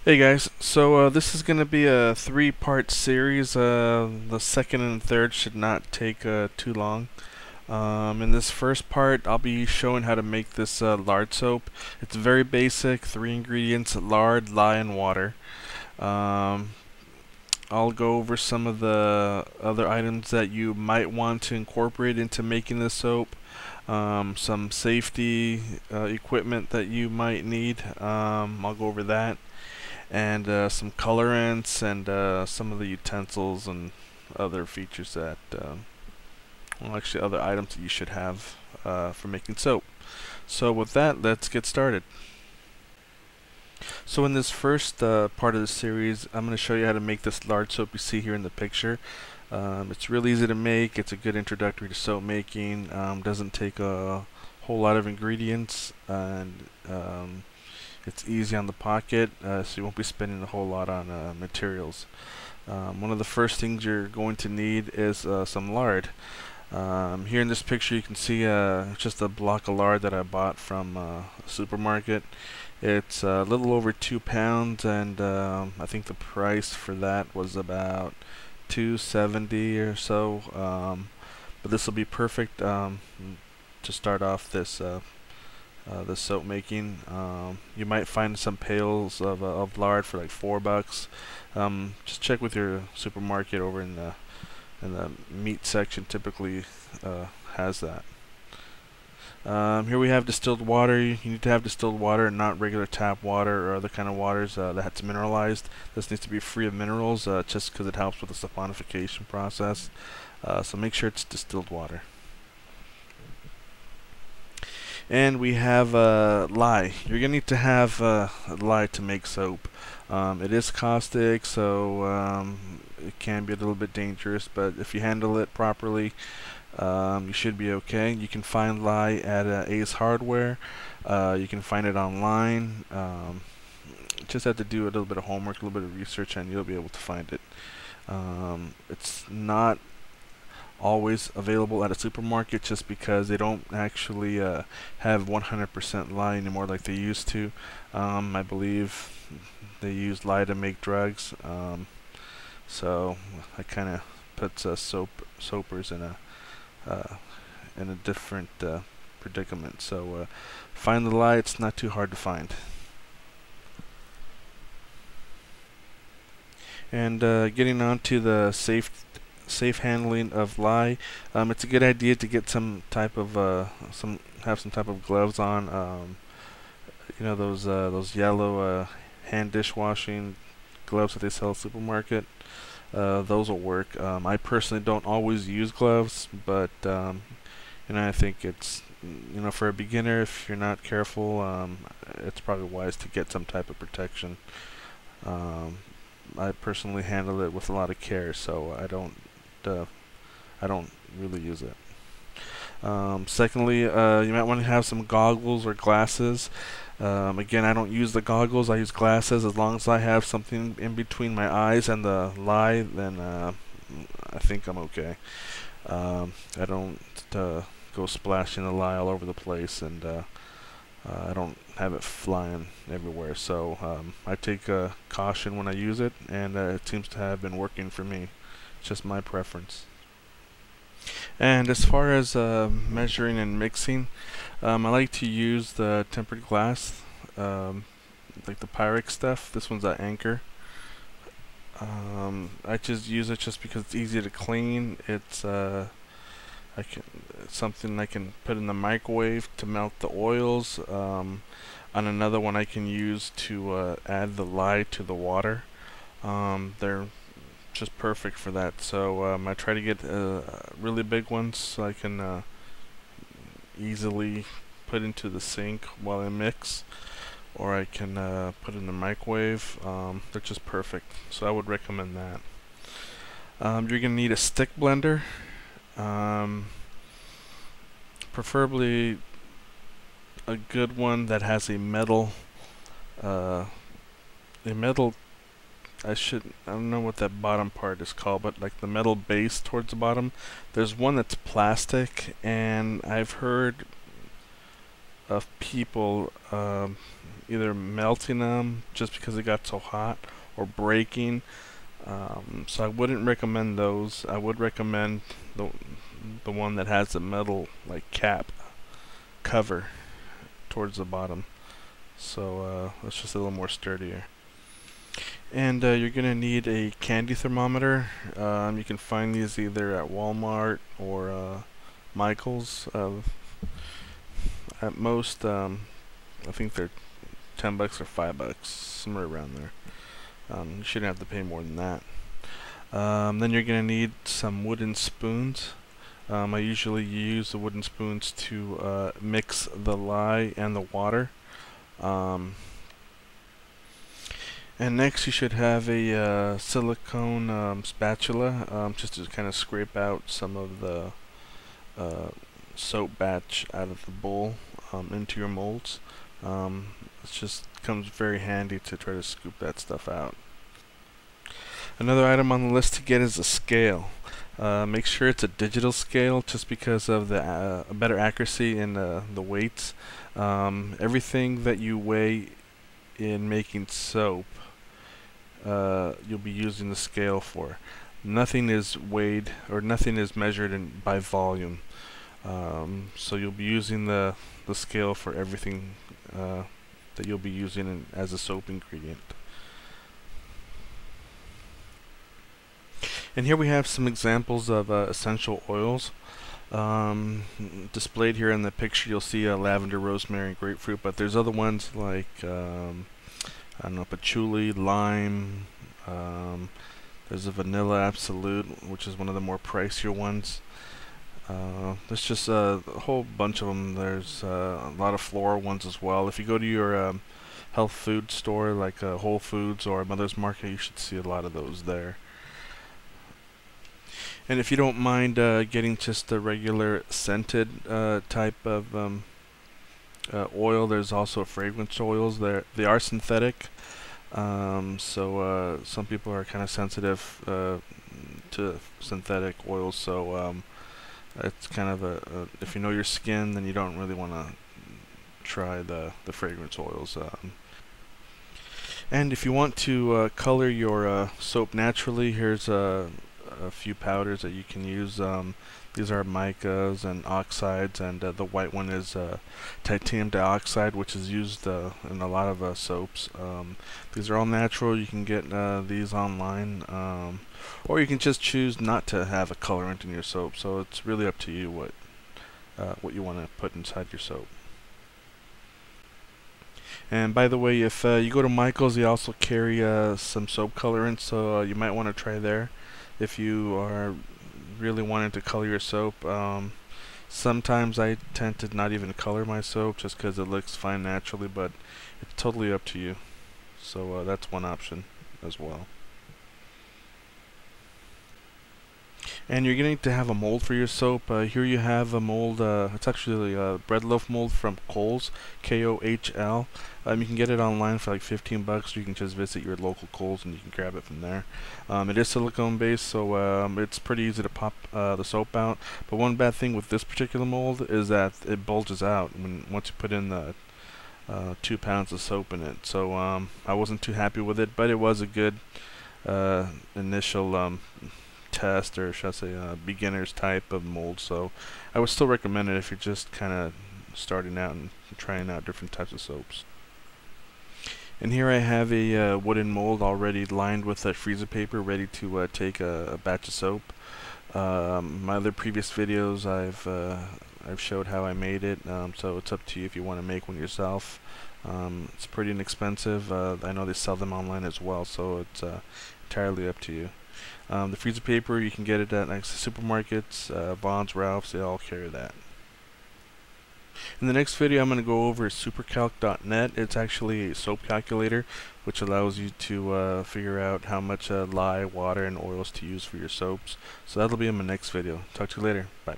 Hey guys, this is going to be a three-part series. The second and third should not take too long. In this first part, I'll be showing how to make this lard soap. It's very basic, three ingredients: lard, lye, and water. Um, I'll go over some of the other items that you might want to incorporate into making this soap. Some safety equipment that you might need. I'll go over that and some colorants and some of the utensils and other features that, well, actually other items that you should have for making soap. So with that, let's get started. So in this first part of the series, I'm going to show you how to make this lard soap you see here in the picture. It's really easy to make. It's a good introductory to soap making. Doesn't take a whole lot of ingredients, and it's easy on the pocket, so you won't be spending a whole lot on materials. One of the first things you're going to need is some lard. Here in this picture you can see just a block of lard that I bought from a supermarket. It's a little over 2 pounds, and I think the price for that was about $2.70 or so. But this will be perfect to start off the soap making. You might find some pails of lard for like $4. Just check with your supermarket over in the meat section. Typically has that. Here we have distilled water. You need to have distilled water and not regular tap water or other kind of waters that's mineralized. This needs to be free of minerals just because it helps with the saponification process. So make sure it's distilled water. And we have lye. You're gonna need to have lye to make soap. It is caustic, so it can be a little bit dangerous, but if you handle it properly, you should be okay. You can find lye at Ace Hardware. You can find it online. Just have to do a little bit of homework, a little bit of research, and you'll be able to find it. It's not always available at a supermarket just because they don't actually have 100% lye anymore like they used to. I believe they use lye to make drugs, so that kind of puts soapers in a different predicament. So find the lye. It's not too hard to find. And getting on to the safe handling of lye, it's a good idea to get some type of some type of gloves on. You know, those yellow hand dishwashing gloves that they sell at the supermarket. Those will work. I personally don't always use gloves, but you know, I think it's, you know, for a beginner, if you're not careful, it's probably wise to get some type of protection. Um, I personally handle it with a lot of care, so I don't really use it. Secondly, you might want to have some goggles or glasses. Again, I don't use the goggles. I use glasses. As long as I have something in between my eyes and the lye, then I think I'm okay. I don't go splashing the lye all over the place, and I don't have it flying everywhere. So I take caution when I use it, and it seems to have been working for me. It's just my preference. And as far as measuring and mixing, I like to use the tempered glass, um, like the Pyrex stuff. This one's at Anchor. I just use it just because it's easy to clean. It's something I can put in the microwave to melt the oils. On another one, I can use to add the lye to the water. They're just perfect for that. So I try to get really big ones so I can easily put into the sink while I mix, or I can put in the microwave. They're just perfect, so I would recommend that. You're gonna need a stick blender, um, preferably a good one that has a metal uh, a metal I don't know what that bottom part is called, but like the metal base towards the bottom. There's one that's plastic, and I've heard of people either melting them just because it got so hot or breaking. So I wouldn't recommend those. I would recommend the the one that has the metal like cap cover towards the bottom. So it's just a little more sturdier. And you're gonna need a candy thermometer. You can find these either at Walmart or Michaels. At most, I think they're $10 or $5, somewhere around there. You shouldn't have to pay more than that. Then you're gonna need some wooden spoons. I usually use the wooden spoons to mix the lye and the water. And next you should have a silicone spatula, just to kind of scrape out some of the soap batch out of the bowl into your molds. It just comes very handy to try to scoop that stuff out. Another item on the list to get is a scale. Make sure it's a digital scale, just because of the better accuracy in the weights. Everything that you weigh in making soap, you'll be using the scale for. Nothing is weighed or nothing is measured by volume. So you'll be using the scale for everything that you'll be using as a soap ingredient. And here we have some examples of essential oils. Displayed here in the picture, you'll see lavender, rosemary, and grapefruit, but there's other ones like I don't know, patchouli, lime. There's a vanilla absolute, which is one of the more pricier ones. There's just a whole bunch of them. There's a lot of floral ones as well. If you go to your health food store like Whole Foods or Mother's Market, you should see a lot of those there. And if you don't mind getting just the regular scented type of oil, there's also fragrance oils. They are synthetic, so some people are kind of sensitive to synthetic oils. So it's kind of if you know your skin, then you don't really want to try the fragrance oils. And if you want to color your soap naturally, here's a few powders that you can use. These are micas and oxides, and the white one is titanium dioxide, which is used in a lot of soaps. These are all natural. You can get these online, or you can just choose not to have a colorant in your soap. So it's really up to you what you want to put inside your soap. And by the way, if you go to Michael's, they also carry some soap colorants, so you might want to try there if you are really wanting to color your soap. Sometimes I tend to not even color my soap just because it looks fine naturally, but it's totally up to you. So that's one option as well. And you're going to have a mold for your soap. Here you have a mold. It's actually a bread loaf mold from Kohl's, Kohl. You can get it online for like $15. You can just visit your local Kohl's and you can grab it from there. It is silicone based, so it's pretty easy to pop the soap out. But one bad thing with this particular mold is that it bulges out once you put in the 2 pounds of soap in it. So I wasn't too happy with it, but it was a good initial test, or should I say beginner's type of mold. So I would still recommend it if you're just kind of starting out and trying out different types of soaps. And here I have a wooden mold already lined with freezer paper, ready to take a batch of soap. My other previous videos I've showed how I made it, so it's up to you if you want to make one yourself. It's pretty inexpensive. I know they sell them online as well, so it's entirely up to you. The freezer paper, you can get it at supermarkets, Vons, Ralph's, they all carry that. In the next video, I'm going to go over supercalc.net. It's actually a soap calculator, which allows you to figure out how much lye, water, and oils to use for your soaps. So that'll be in my next video. Talk to you later. Bye.